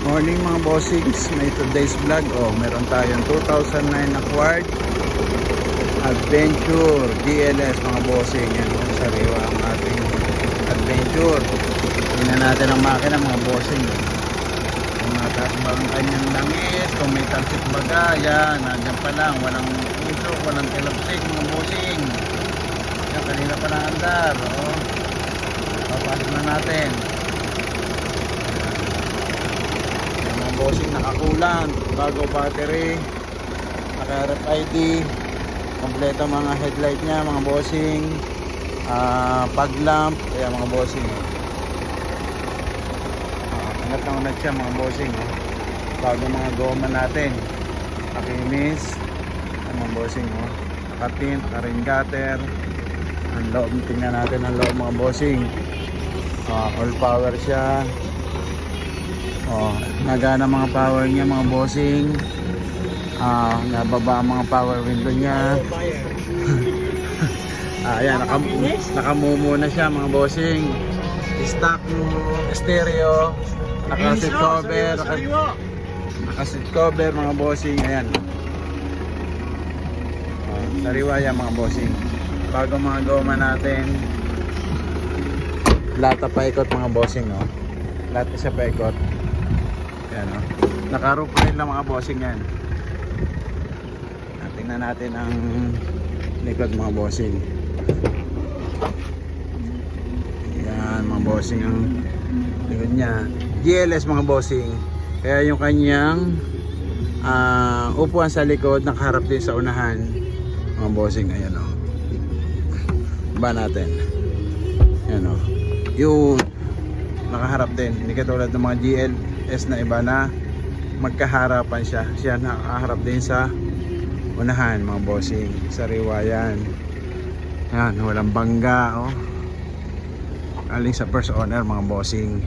Morning mga bossings, may today's vlog. Meron tayong 2009 acquired Adventure DLS mga bossing. Yan yung sariwa ang ating Adventure. Tingnan natin ang makina mga bossing. Kung nataas ba ang kanyang langis, kung may talsik baga, yan, nandiyan pa lang, walang usok, walang tilapsik mga bossing. Yan, kanina pa lang andar. Papasok na natin. Bossing, nakakulan, bago battery, naka RFID, kompleto mga headlight nya mga bossing, fog lamp, kaya mga bossing. Angat na unat siya mga bossing. Bago mga goma natin, nakinis, mga bossing. Nakatint, naka-rain gutter. Ang loob, tingnan natin ang loob mga bossing. All power siya. Nagana mga power niya mga bossing. Nababa ang mga power window niya. Ayan, nakamumo na siya mga bossing. Stock stereo, naka-seat cover, naka-seat cover mga bossing. Ayan, sariwa yan mga bossing. Bago mga goma natin, lata paikot mga bossing. Lata siya paikot. Ayan, naka-roof rail lang mga bossing yan. Tingnan natin ang likod mga bossing. Ayan mga bossing ang likod nya. GLS mga bossing. Kaya yung kanyang upuan sa likod nakaharap din sa unahan mga bossing. Ayan ba natin. Ayan yung nakaharap din. Hindi katulad ng mga GLS na iba na magkaharapan siya. Siya nakaharap din sa unahan mga bossing. Sariwa yan. Yan, walang bangga. Aling sa first owner mga bossing.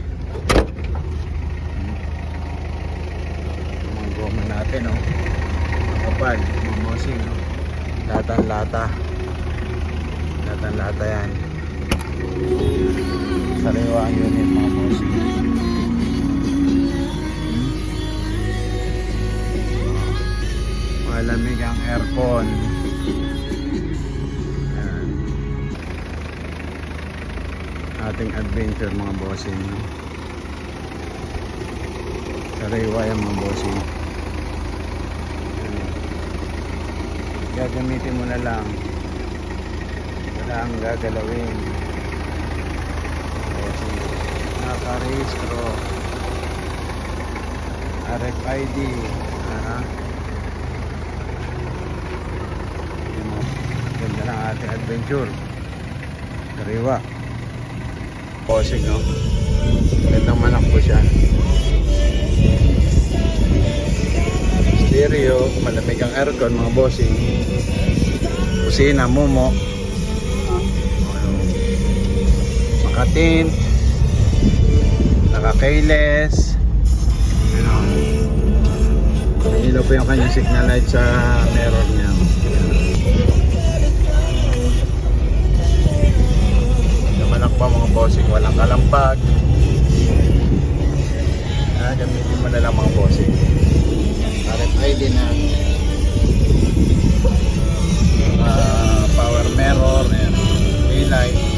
Mga goma natin kapal mga bossing. Lata yan. Sariwa ang unit mga bossing. Malamig ang aircon. Ayan. Ating Adventure mga bossing. Sariwa yung mga bossing. Gagamitin mo na lang. Wala ang gagalawin. Naka-rehistro, RFID. Ganda ng ating Adventure. Sariwa. Bossing gandang manakbo siya. Stereo, malamig ang aircon mga bossing. Kusina, mumo. Makatint, naka-keyless. Ilaw po yung kanyang signal light sa mirror niya. Namalak pa mga bossing, walang kalampag. Gamitin mo na lang mga bossing. RFID na. Power mirror, daylight.